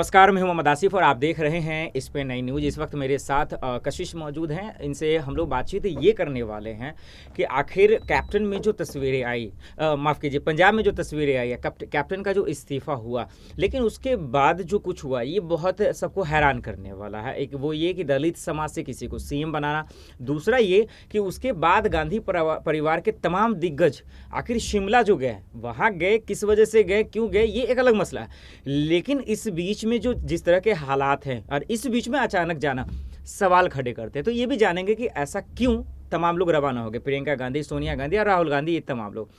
नमस्कार, मैं हूं मोहम्मद आसिफ और आप देख रहे हैं इस पे नई न्यूज़। इस वक्त मेरे साथ कशिश मौजूद हैं। इनसे हम लोग बातचीत ये करने वाले हैं कि आखिर कैप्टन में जो तस्वीरें आई, माफ़ कीजिए, पंजाब में जो तस्वीरें आई है, कैप्टन का जो इस्तीफ़ा हुआ, लेकिन उसके बाद जो कुछ हुआ ये बहुत सबको हैरान करने वाला है। एक वो ये कि दलित समाज से किसी को सीएम बनाना, दूसरा ये कि उसके बाद गांधी परिवार के तमाम दिग्गज आखिर शिमला जो गए, वहाँ गए, किस वजह से गए, क्यों गए, ये एक अलग मसला है। लेकिन इस बीच में जो जिस तरह के हालात हैं और इस बीच में अचानक जाना सवाल खड़े करते हैं, तो ये भी जानेंगे कि ऐसा क्यों तमाम लोग रवाना हो गए, प्रियंका गांधी, सोनिया गांधी और राहुल गांधी, ये तमाम लोग।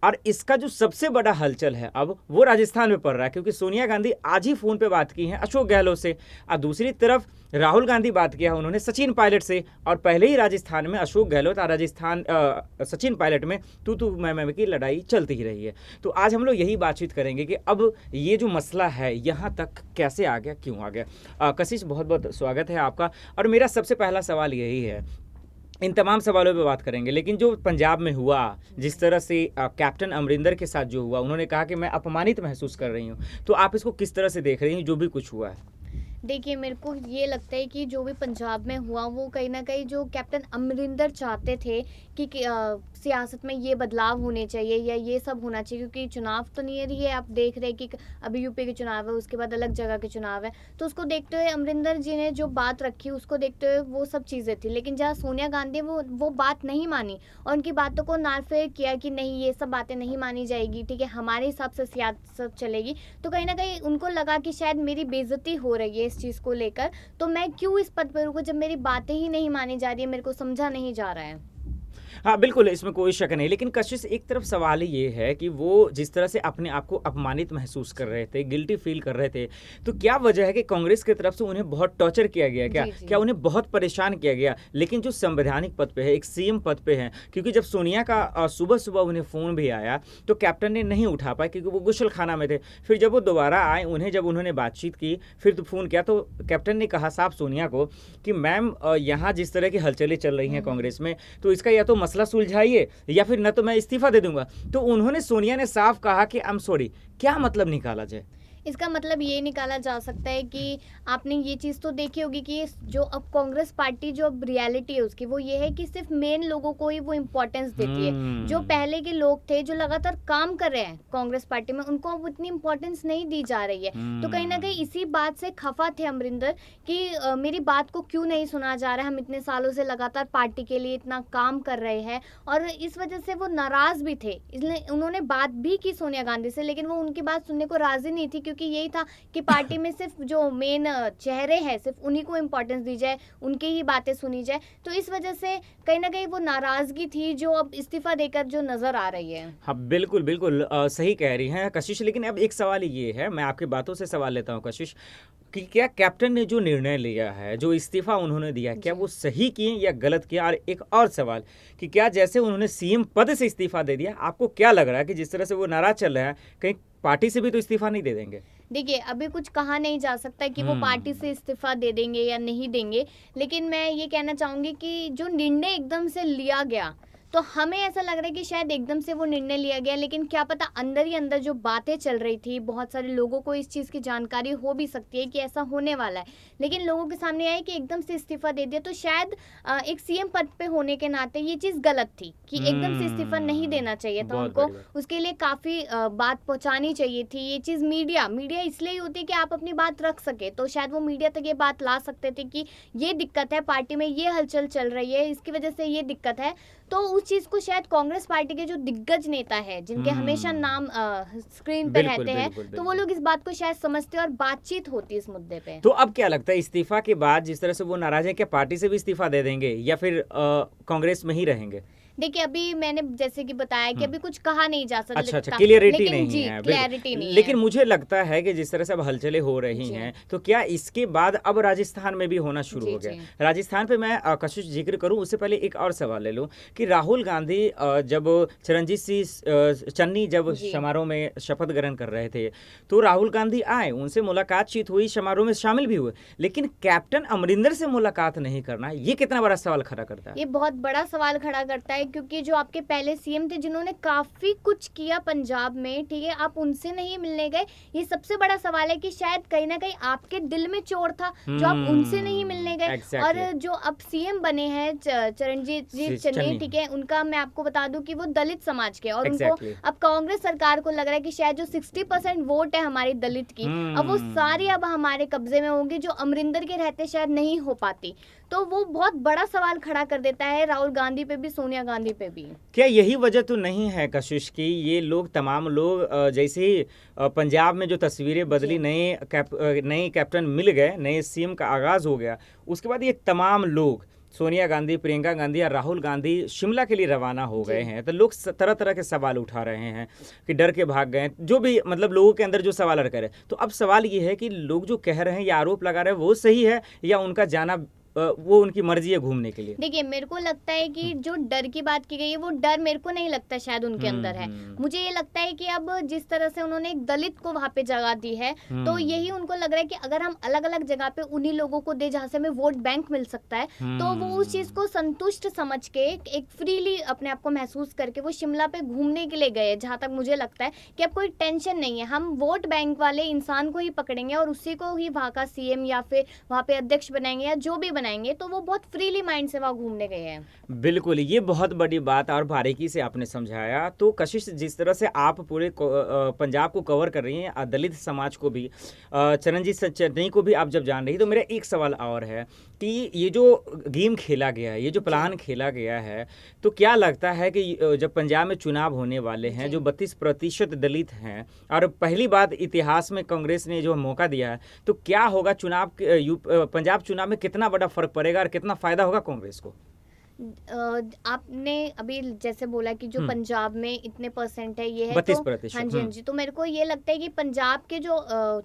और इसका जो सबसे बड़ा हलचल है अब वो राजस्थान में पड़ रहा है, क्योंकि सोनिया गांधी आज ही फ़ोन पे बात की हैं अशोक गहलोत से, और दूसरी तरफ राहुल गांधी बात किया उन्होंने सचिन पायलट से, और पहले ही राजस्थान में अशोक गहलोत और सचिन पायलट में तू मैं की लड़ाई चलती ही रही है। तो आज हम लोग यही बातचीत करेंगे कि अब ये जो मसला है यहाँ तक कैसे आ गया, क्यों आ गया। कशिश, बहुत बहुत स्वागत है आपका। और मेरा सबसे पहला सवाल यही है, इन तमाम सवालों पे बात करेंगे, लेकिन जो पंजाब में हुआ, जिस तरह से कैप्टन अमरिंदर के साथ जो हुआ, उन्होंने कहा कि मैं अपमानित महसूस कर रही हूँ, तो आप इसको किस तरह से देख रही हैं, जो भी कुछ हुआ है? देखिए, मेरे को ये लगता है कि जो भी पंजाब में हुआ वो कहीं ना कहीं जो कैप्टन अमरिंदर चाहते थे कि सियासत में ये बदलाव होने चाहिए या ये सब होना चाहिए, क्योंकि चुनाव तो नहीं रही है, आप देख रहे हैं कि अभी यूपी के चुनाव है, उसके बाद अलग जगह के चुनाव है, तो उसको देखते हुए अमरिंदर जी ने जो बात रखी उसको देखते हुए वो सब चीज़ें थी। लेकिन जहाँ सोनिया गांधी वो बात नहीं मानी और उनकी बातों को नारफेर किया कि नहीं, ये सब बातें नहीं मानी जाएगी, ठीक है, हमारे हिसाब से सियासत चलेगी, तो कहीं ना कहीं उनको लगा कि शायद मेरी बेइज्जती हो रही है इस चीज़ को लेकर, तो मैं क्यों इस पद पर रुकूं जब मेरी बातें ही नहीं मानी जा रही है, मेरे को समझा नहीं जा रहा है। हाँ बिल्कुल, इसमें कोई शक नहीं। लेकिन कशिश, एक तरफ सवाल ये है कि वो जिस तरह से अपने आप को अपमानित महसूस कर रहे थे, गिल्टी फील कर रहे थे, तो क्या वजह है कि कांग्रेस की तरफ से उन्हें बहुत टॉर्चर किया गया? क्या उन्हें बहुत परेशान किया गया? लेकिन जो संवैधानिक पद पे है, एक सीएम पद पे है, क्योंकि जब सोनिया का सुबह सुबह उन्हें फ़ोन भी आया तो कैप्टन ने नहीं उठा पाया क्योंकि वो गुसल खाना में थे। फिर जब वो दोबारा आए, जब उन्होंने बातचीत की, फिर तो फ़ोन किया, तो कैप्टन ने कहा साफ सोनिया को कि मैम, यहाँ जिस तरह की हलचलें चल रही हैं कांग्रेस में, तो इसका या तो मसला सुलझाइए या फिर न तो मैं इस्तीफा दे दूंगा। तो उन्होंने, सोनिया ने साफ कहा कि आई एम सॉरी। क्या मतलब निकाला जाए? इसका मतलब ये निकाला जा सकता है कि आपने ये चीज़ तो देखी होगी कि जो अब कांग्रेस पार्टी जो अब रियलिटी है उसकी वो ये है कि सिर्फ मेन लोगों को ही वो इम्पोर्टेंस देती है। जो पहले के लोग थे जो लगातार काम कर रहे हैं कांग्रेस पार्टी में, उनको अब उतनी इम्पोर्टेंस नहीं दी जा रही है। तो कहीं ना कहीं इसी बात से खफा थे अमरिंदर कि मेरी बात को क्यों नहीं सुना जा रहा है, हम इतने सालों से लगातार पार्टी के लिए इतना काम कर रहे हैं, और इस वजह से वो नाराज भी थे। इसलिए उन्होंने बात भी की सोनिया गांधी से, लेकिन वो उनकी बात सुनने को राजी नहीं थी, क्योंकि यही था कि पार्टी में सिर्फ जो मेन चेहरे हैं सिर्फ उन्हीं को इम्पोर्टेंस दी जाए, उनकी ही बातें सुनी जाए। तो इस वजह से कहीं ना कहीं वो नाराजगी थी जो अब इस्तीफा देकर जो नजर आ रही है। हाँ बिल्कुल बिल्कुल, सही कह रही हैं कशिश। लेकिन अब एक सवाल ये है, मैं आपकी बातों से सवाल लेता हूँ कशिश, कि क्या कैप्टन ने जो निर्णय लिया है, जो इस्तीफा उन्होंने दिया, क्या वो सही किए या गलत किया? और एक और सवाल कि क्या जैसे उन्होंने सीएम पद से इस्तीफा दे दिया, आपको क्या लग रहा है कि जिस तरह से वो नाराज चल रहा है, कहीं पार्टी से भी तो इस्तीफा नहीं दे देंगे? देखिए, अभी कुछ कहा नहीं जा सकता कि वो पार्टी से इस्तीफा दे देंगे या नहीं देंगे, लेकिन मैं ये कहना चाहूँगी कि जो निर्णय एकदम से लिया गया, तो हमें ऐसा लग रहा है कि शायद एकदम से वो निर्णय लिया गया, लेकिन क्या पता अंदर ही अंदर जो बातें चल रही थी, बहुत सारे लोगों को इस चीज़ की जानकारी हो भी सकती है कि ऐसा होने वाला है, लेकिन लोगों के सामने आया कि एकदम से इस्तीफा दे दिया। तो शायद एक सीएम पद पे होने के नाते ये चीज़ गलत थी कि एकदम से इस्तीफा नहीं देना चाहिए था उनको, उसके लिए काफ़ी बात पहुँचानी चाहिए थी। ये चीज़ मीडिया इसलिए होती है कि आप अपनी बात रख सके, तो शायद वो मीडिया तक ये बात ला सकते थे कि ये दिक्कत है, पार्टी में ये हलचल चल रही है, इसकी वजह से ये दिक्कत है। तो उस चीज़ को शायद कांग्रेस पार्टी के जो दिग्गज नेता है, जिनके हमेशा नाम स्क्रीन पे रहते हैं, तो वो लोग इस बात को शायद समझते और बातचीत होती इस मुद्दे पे। तो अब क्या लगता है, इस्तीफा के बाद जिस तरह से वो नाराज है, क्या पार्टी से भी इस्तीफा दे देंगे या फिर कांग्रेस में ही रहेंगे? देखिए, अभी मैंने जैसे कि बताया कि अभी कुछ कहा नहीं जा सकता। अच्छा, क्लियरिटी नहीं है, क्लैरिटी नहीं है। लेकिन मुझे लगता है कि जिस तरह से अब हलचलें हो रही हैं, तो क्या इसके बाद अब राजस्थान में भी होना शुरू हो गया? राजस्थान पे मैं कशिश जिक्र करूं उससे पहले एक और सवाल ले लूं कि राहुल गांधी जब चरणजीत सिंह चन्नी जब समारोह में शपथ ग्रहण कर रहे थे, तो राहुल गांधी आए, उनसे मुलाकात हुई, समारोह में शामिल भी हुए, लेकिन कैप्टन अमरिंदर से मुलाकात नहीं करना, ये कितना बड़ा सवाल खड़ा करता है? ये बहुत बड़ा सवाल खड़ा करता है, क्योंकि जो आपके पहले सीएम थे जिन्होंने काफी कुछ किया पंजाब में, ठीक है, आप उनसे नहीं मिलने गए। ये सबसे बड़ा सवाल है कि शायद कहीं ना कहीं आपके दिल में चोर था जो आप उनसे नहीं मिलने गए। exactly. और जो अब सीएम बने हैं चरणजीत चन्नी, ठीक है, उनका मैं आपको बता दूं कि वो दलित समाज के, और exactly. उनको अब कांग्रेस सरकार को लग रहा है कि शायद जो 60% वोट है हमारी दलित की, अब वो सारी अब हमारे कब्जे में होंगी, जो अमरिंदर के रहते शायद नहीं हो पाती। तो वो बहुत बड़ा सवाल खड़ा कर देता है राहुल गांधी पे भी, सोनिया गांधी पे भी। क्या यही वजह तो नहीं है कशिश की ये लोग तमाम लोग जैसे ही पंजाब में जो तस्वीरें बदली, नए कैप्टन मिल गए, नए सीएम का आगाज हो गया, उसके बाद ये तमाम लोग सोनिया गांधी, प्रियंका गांधी और राहुल गांधी शिमला के लिए रवाना हो गए हैं, तो लोग तरह तरह के सवाल उठा रहे हैं कि डर के भाग गए, जो भी मतलब लोगों के अंदर जो सवाल अटक रहे। तो अब सवाल ये है कि लोग जो कह रहे हैं या आरोप लगा रहे हैं वो सही है या उनका जाना वो उनकी मर्जी है घूमने के लिए। देखिए, मेरे को लगता है कि जो डर की बात की गई है वो डर मेरे को नहीं लगता शायद उनके अंदर है। मुझे ये लगता है कि अब जिस तरह से उन्होंने एक दलित को वहां पे जगह दी है, तो यही उनको लग रहा है कि अगर हम अलग अलग जगह पे उन्हीं लोगों को दे जहां से हमें वोट बैंक मिल सकता है, तो वो उस चीज को संतुष्ट समझ के एक फ्रीली अपने आप को महसूस करके वो शिमला पे घूमने के लिए गए। जहां तक मुझे लगता है कि अब कोई टेंशन नहीं है, हम वोट बैंक वाले इंसान को ही पकड़ेंगे और उसी को ही वहां का सीएम या फिर वहां पे अध्यक्ष बनाएंगे या जो भी बनाएंगे। तो वो बहुत फ्रीली माइंड से वहां घूमने गए हैं। बिल्कुल, ये बहुत बड़ी बात और बारीकी से आपने समझाया। तो कशिश, जिस तरह से आप पूरे पंजाब को कवर कर रही हैं, दलित समाज को भी, चरणजीत चन्नी को भी आप जब जान रही, तो मेरा एक सवाल और है कि ये जो गेम खेला गया है, ये जो प्लान खेला गया है, तो क्या लगता है कि जब पंजाब में चुनाव होने वाले हैं, जो 32% दलित हैं और पहली बार इतिहास में कांग्रेस ने जो मौका दिया है, तो क्या होगा चुनाव, पंजाब चुनाव में कितना बड़ा फर्क पड़ेगा और कितना फायदा होगा कांग्रेस को? आपने अभी जैसे बोला कि जो पंजाब में इतने परसेंट है, ये है 32%। हाँ जी, हाँ जी। तो मेरे को ये लगता है कि पंजाब के जो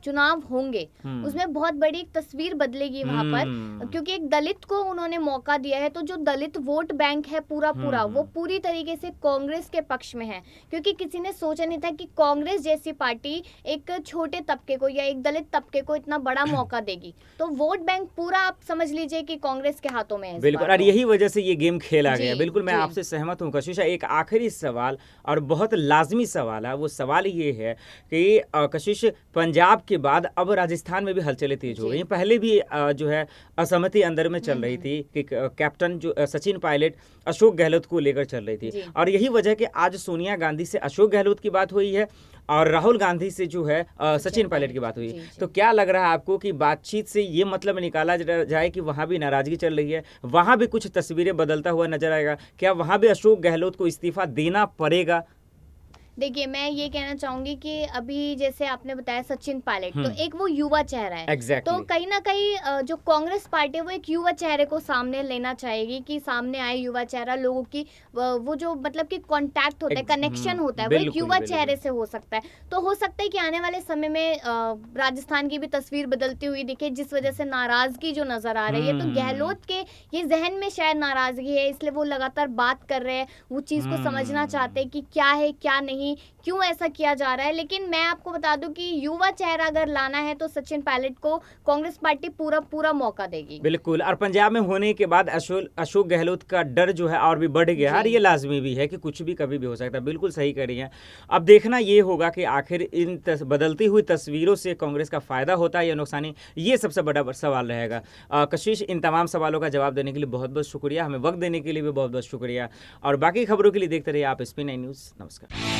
चुनाव होंगे उसमें बहुत बड़ी एक तस्वीर बदलेगी वहां पर, क्योंकि एक दलित को उन्होंने मौका दिया है। तो जो दलित वोट बैंक है पूरा वो पूरी तरीके से कांग्रेस के पक्ष में है, क्योंकि किसी ने सोचा नहीं था कि कांग्रेस जैसी पार्टी एक छोटे तबके को या एक दलित तबके को इतना बड़ा मौका देगी। तो वोट बैंक पूरा आप समझ लीजिए कि कांग्रेस के हाथों में है। बिल्कुल, और यही वजह से ये गेम खेला गया। बिल्कुल, मैं आपसे सहमत हूँ कशिशा। एक आखिरी सवाल और बहुत लाजमी सवाल है, वो सवाल ये है कि कशिश, पंजाब के बाद अब राजस्थान में भी हलचलें तेज हो गई। पहले भी जो है असहमति अंदर में चल रही थी कि कैप्टन जो सचिन पायलट अशोक गहलोत को लेकर चल रही थी, और यही वजह कि आज सोनिया गांधी से अशोक गहलोत की बात हुई है और राहुल गांधी से जो है सचिन पायलट की बात हुई। तो क्या लग रहा है आपको कि बातचीत से ये मतलब निकाला जाए कि वहां भी नाराजगी चल रही है, वहां भी कुछ तस्वीरें बदलता हुआ नजर आएगा? क्या वहां भी अशोक गहलोत को इस्तीफा देना पड़ेगा? देखिए, मैं ये कहना चाहूंगी कि अभी जैसे आपने बताया सचिन पायलट, तो एक वो युवा चेहरा है। exactly. तो कहीं ना कहीं जो कांग्रेस पार्टी है वो एक युवा चेहरे को सामने लेना चाहेगी कि सामने आए युवा चेहरा, लोगों की वो जो मतलब कि कांटेक्ट होता है, कनेक्शन होता है, वो एक युवा चेहरे से हो सकता है। तो हो सकता है कि आने वाले समय में राजस्थान की भी तस्वीर बदलती हुई दिखे, जिस वजह से नाराजगी जो नजर आ रही है। तो गहलोत के ये जहन में शायद नाराजगी है, इसलिए वो लगातार बात कर रहे हैं, वो चीज को समझना चाहते हैं कि क्या है क्या नहीं, क्यों ऐसा किया जा रहा है। लेकिन मैं आपको बता दूं कि युवा चेहरा अगर लाना है तो सचिन पायलट को कांग्रेस पार्टी पूरा मौका देगी। बिल्कुल, और पंजाब में होने के बाद अशोक गहलोत का डर जो है और भी बढ़ गया, और ये लाजमी भी है कि कुछ भी कभी भी हो सकता है। बिल्कुल सही कह रही हैं। अब देखना ये होगा कि आखिर इन बदलती हुई तस्वीरों से कांग्रेस का फायदा होता है या नुकसानी, ये सबसे बड़ा सवाल रहेगा। कशिश, इन तमाम सवालों का जवाब देने के लिए बहुत बहुत शुक्रिया, हमें वक्त देने के लिए भी बहुत बहुत शुक्रिया, और बाकी खबरों के लिए देखते रहिए आप SB9 न्यूज़। नमस्कार।